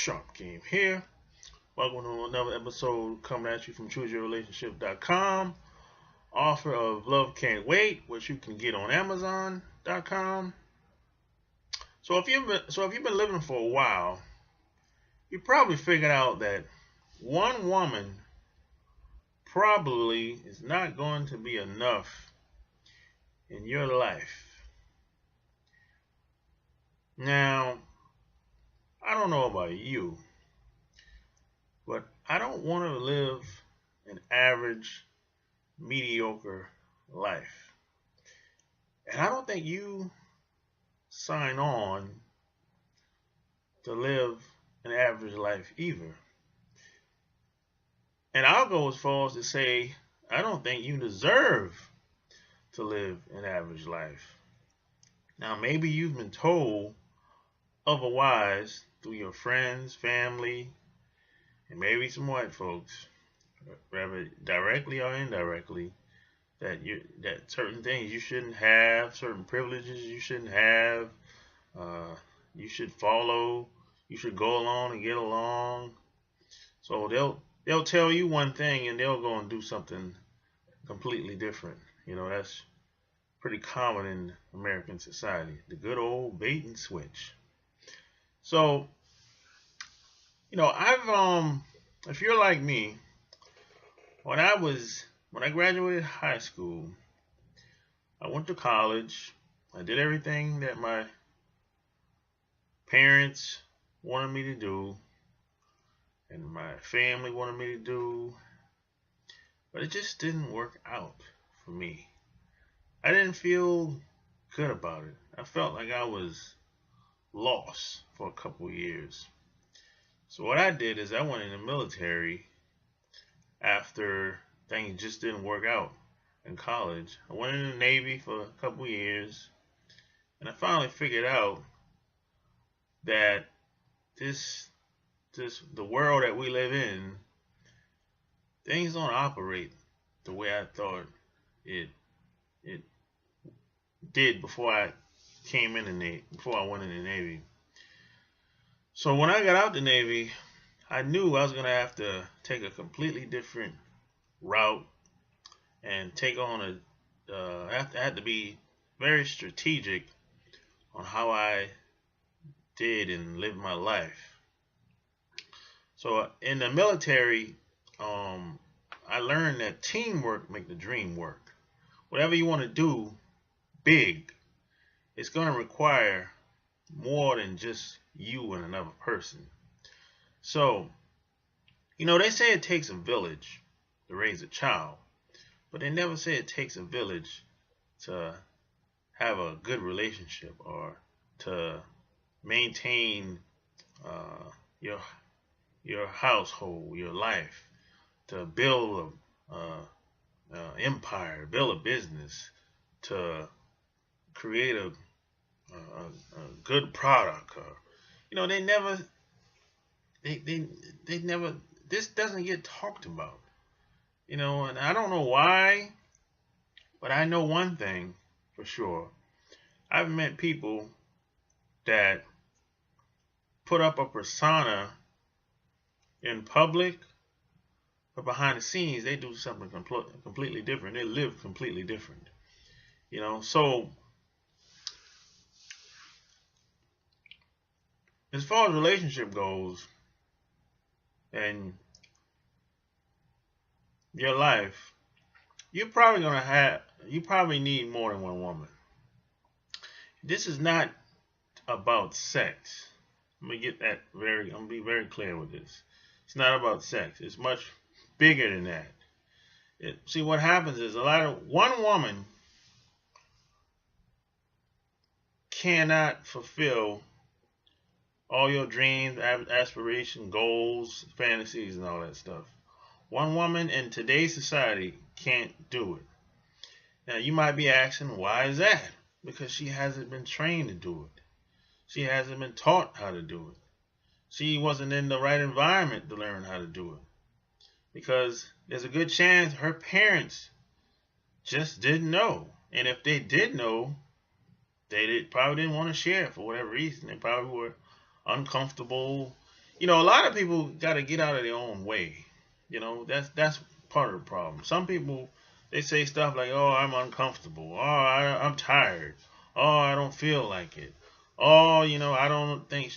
Sharp Game here. Welcome to another episode coming at you from ChooseYourRelationship.com. Author of Love Can't Wait, which you can get on Amazon.com. So if you've been living for a while, you probably figured out that one woman probably is not going to be enough in your life. Now, I don't know about you, but I don't want to live an average, mediocre life. And I don't think you sign on to live an average life either. And I'll go as far as to say, I don't think you deserve to live an average life. Now, maybe you've been told otherwise through your friends, family, and maybe some white folks, whether directly or indirectly, that certain things you shouldn't have, certain privileges you shouldn't have, you should follow, you should go along and get along. So they'll tell you one thing and they'll go and do something completely different. You know, that's pretty common in American society. The good old bait and switch. So, if you're like me, when I graduated high school, I went to college. I did everything that my parents wanted me to do and my family wanted me to do, but it just didn't work out for me. I didn't feel good about it. I felt like I was lost for a couple of years. So what I did is I went in the military after things just didn't work out in college. I went in the Navy for a couple of years, and I finally figured out that the world that we live in, things don't operate the way I thought it did before I went in the Navy. So when I got out the Navy, I knew I was going to have to take a completely different route and take on I had to be very strategic on how I did and lived my life. So in the military, I learned that teamwork makes the dream work. Whatever you want to do big, it's going to require more than just you and another person. So, they say it takes a village to raise a child, but they never say it takes a village to have a good relationship or to maintain your household, your life, to build an empire, build a business, to create a good product. They never, this doesn't get talked about, and I don't know why, but I know one thing for sure. I've met people that put up a persona in public, but behind the scenes, they do something completely different. They live completely different, so as far as relationship goes and your life, you probably need more than one woman. This is not about sex. I'm gonna be very clear with this. It's not about sex. It's much bigger than that. See, what happens is one woman cannot fulfill all your dreams, aspirations, goals, fantasies, and all that stuff. One woman in today's society can't do it. Now, you might be asking, why is that? Because she hasn't been trained to do it. She hasn't been taught how to do it. She wasn't in the right environment to learn how to do it. Because there's a good chance her parents just didn't know. And if they did know, they probably didn't want to share for whatever reason. They probably were uncomfortable a lot of people got to get out of their own way. That's part of the problem. Some people, they say stuff like, "Oh, I'm uncomfortable. Oh, I'm tired. Oh, I don't feel like it. Oh, I don't think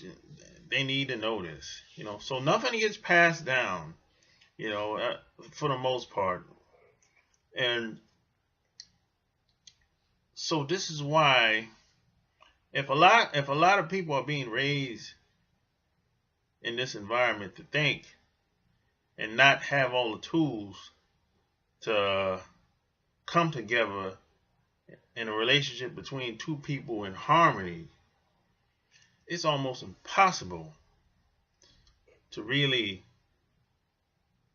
they need to know this." So nothing gets passed down. For the most part, and so this is why, if a lot of people are being raised in this environment to think and not have all the tools to come together in a relationship between two people in harmony, it's almost impossible to really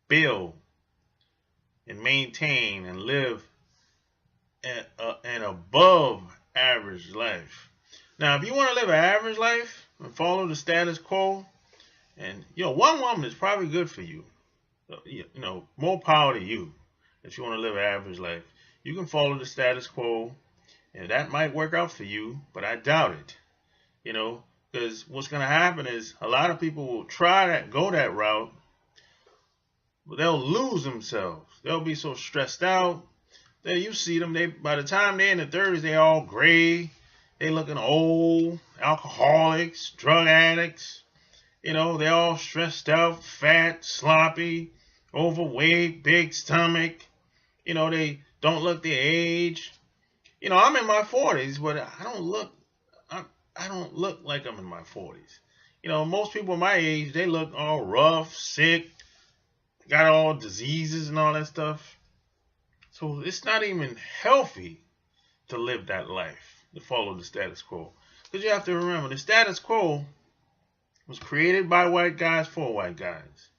build and maintain and live an above average life. Now, if you want to live an average life and follow the status quo, and one woman is probably good for you. More power to you if you want to live an average life. You can follow the status quo, and that might work out for you, but I doubt it. Because what's going to happen is a lot of people will go that route, but they'll lose themselves. They'll be so stressed out that you see them. By the time they're in the 30s, they all gray. They looking old, alcoholics, drug addicts. They're all stressed out, fat, sloppy, overweight, big stomach. They don't look their age. I'm in my 40s, but I don't look like I'm in my 40s. Most people my age, they look all rough, sick, got all diseases and all that stuff. So it's not even healthy to live that life, to follow the status quo. Because you have to remember, the status quo was created by white guys for white guys.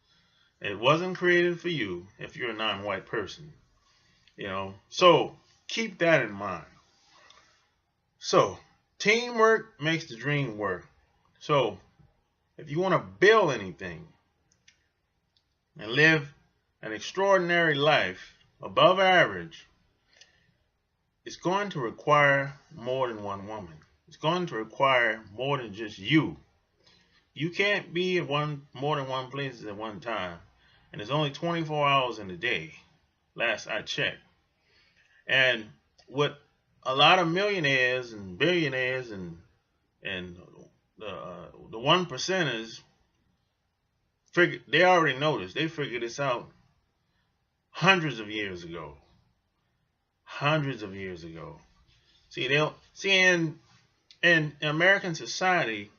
It wasn't created for you if you're a non-white person. So keep that in mind. So teamwork makes the dream work. So if you want to build anything and live an extraordinary life above average, it's going to require more than one woman. It's going to require more than just you. You can't be at more than one place at one time. And there's only 24 hours in the day, last I checked. And what a lot of millionaires and billionaires and the one percenters they already know this. They figured this out hundreds of years ago. See in American society,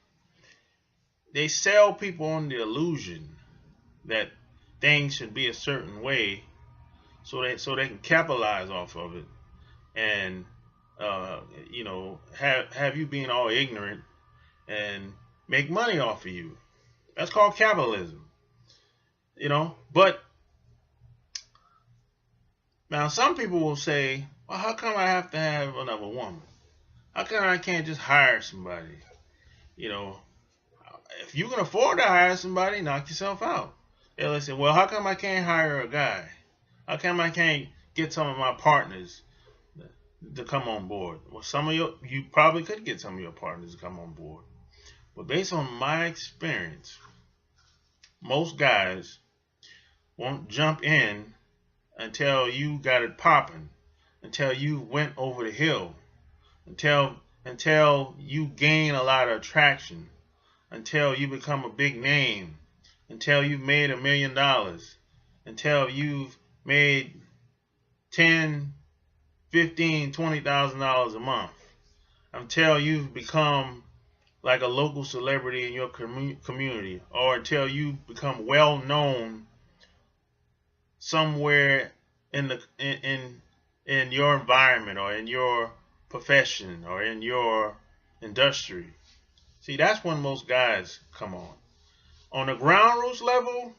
they sell people on the illusion that things should be a certain way, so they can capitalize off of it, and have you being all ignorant and make money off of you. That's called capitalism. But now some people will say, well, how come I have to have another woman? How come I can't just hire somebody? If you can afford to hire somebody, knock yourself out. They'll say, well, how come I can't hire a guy? How come I can't get some of my partners to come on board? Well, you probably could get some of your partners to come on board. But based on my experience, most guys won't jump in until you got it popping, until you went over the hill, until you gain a lot of attraction, until you become a big name, until you've made $1 million, until you've made $10,000, $15,000, $20,000 a month, until you've become like a local celebrity in your community, or until you become well known somewhere in your environment, or in your profession, or in your industry. See, that's when most guys come on. On the ground roots level,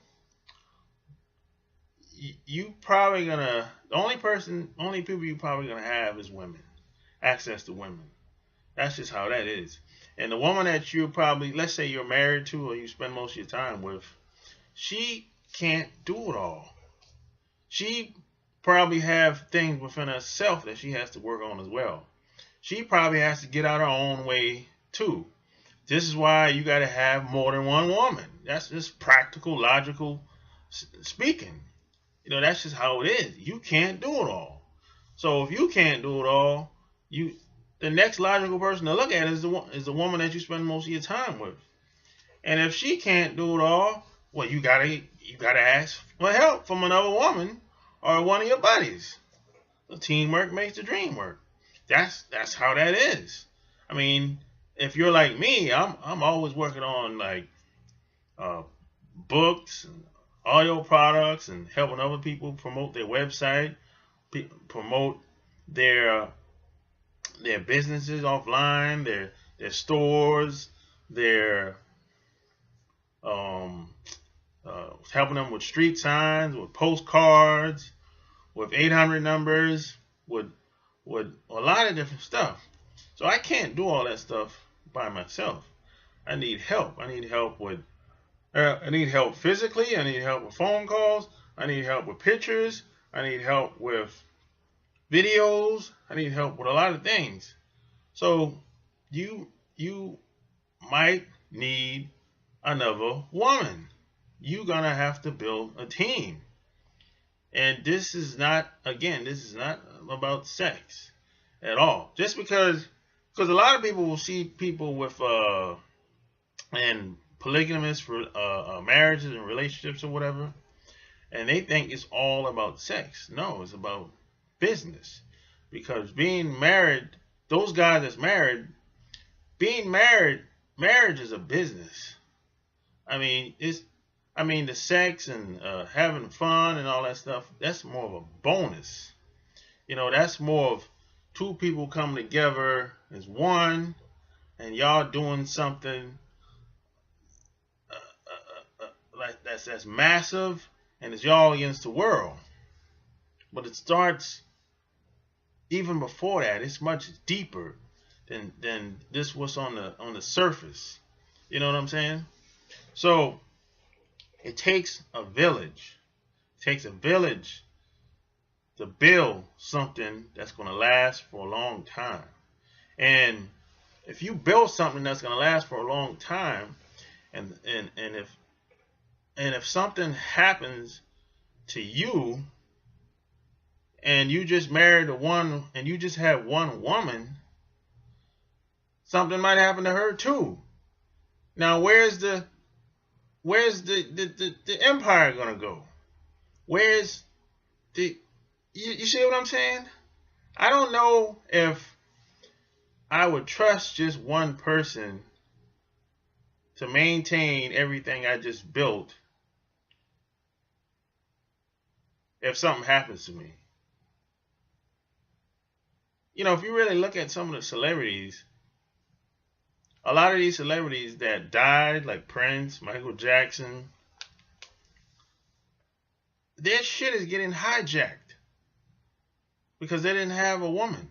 you probably gonna only people you probably gonna have is women, access to women. That's just how that is. And the woman that you probably, let's say you're married to, or you spend most of your time with, she can't do it all. She probably have things within herself that she has to work on as well. She probably has to get out her own way too. This is why you got to have more than one woman. That's just practical, logical speaking. That's just how it is. You can't do it all. So if you can't do it all, the next logical person to look at is the woman that you spend most of your time with. And if she can't do it all, well, you gotta ask for help from another woman or one of your buddies. The teamwork makes the dream work. That's how that is. I mean, if you're like me, I'm always working on like books and audio products and helping other people promote their website, promote their businesses offline, their stores, their helping them with street signs, with postcards, with 800 numbers, with a lot of different stuff. So I can't do all that stuff by myself. I need help. I need help physically. I need help with phone calls. I need help with pictures. I need help with videos. I need help with a lot of things. So you might need another woman. You're gonna have to build a team. And this is not about sex at all. Just because a lot of people will see people with and polygamous for marriages and relationships or whatever, and they think it's all about sex. No, it's about business. Because being married, those guys that's married, marriage is a business. I mean, the sex and having fun and all that stuff, that's more of a bonus. That's more of two people coming together as one, and y'all doing something like that's massive, and it's y'all against the world. But it starts even before that. It's much deeper than this was on the surface. You know what I'm saying? So it takes a village. It takes a village to build something that's going to last for a long time. And if you build something that's going to last for a long time, and if something happens to you, and you just married one, and you just have one woman, something might happen to her too. Now, where's the empire gonna go? Where's you see what I'm saying? I don't know if I would trust just one person to maintain everything I just built if something happens to me. If you really look at some of the celebrities, a lot of these celebrities that died, like Prince, Michael Jackson, their shit is getting hijacked because they didn't have a woman.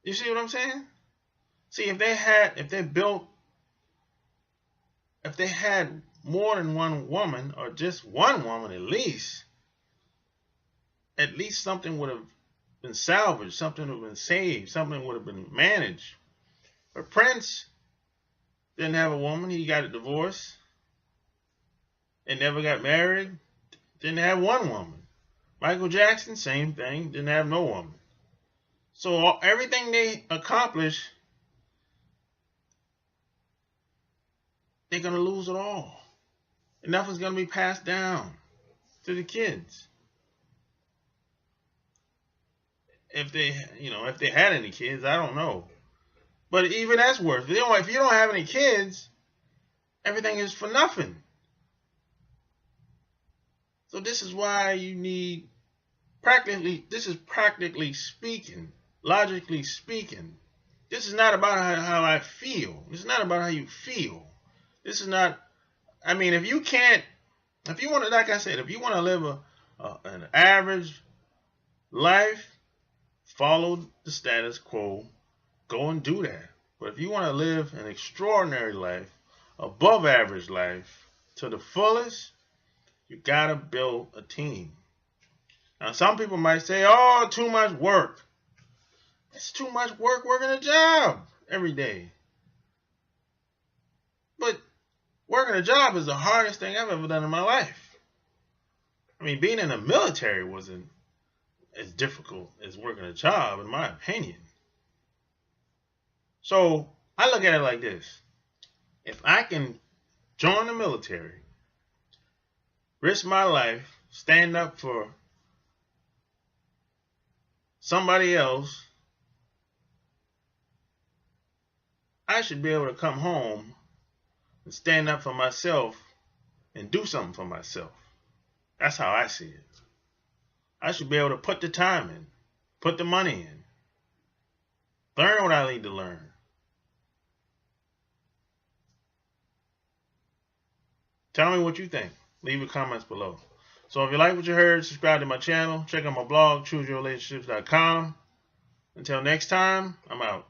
You see what I'm saying? See, if they had more than one woman, or just one woman at least something would have been salvaged, something would have been saved, something would have been managed. But Prince didn't have a woman. He got a divorce and never got married. Didn't have one woman. Michael Jackson, same thing. Didn't have no woman. So everything they accomplish, they're going to lose it all. And nothing's going to be passed down to the kids. If they had any kids, I don't know. But even that's worse. If you don't have any kids, everything is for nothing. So this is why you need practically speaking, logically speaking. This is not about how I feel. This is not about how you feel. This is not, if you want to, like I said, if you want to live an average life, follow the status quo, go and do that. But if you want to live an extraordinary life, above average life, to the fullest, you got to build a team. Now, some people might say, oh, too much work. It's too much work working a job every day. But working a job is the hardest thing I've ever done in my life. I mean, being in the military wasn't as difficult as working a job, in my opinion. So I look at it like this. If I can join the military, risk my life, stand up for somebody else, I should be able to come home and stand up for myself and do something for myself. That's how I see it. I should be able to put the time in, put the money in, learn what I need to learn. Tell me what you think. Leave your comments below. So if you like what you heard, subscribe to my channel. Check out my blog, chooseyourrelationships.com. Until next time, I'm out.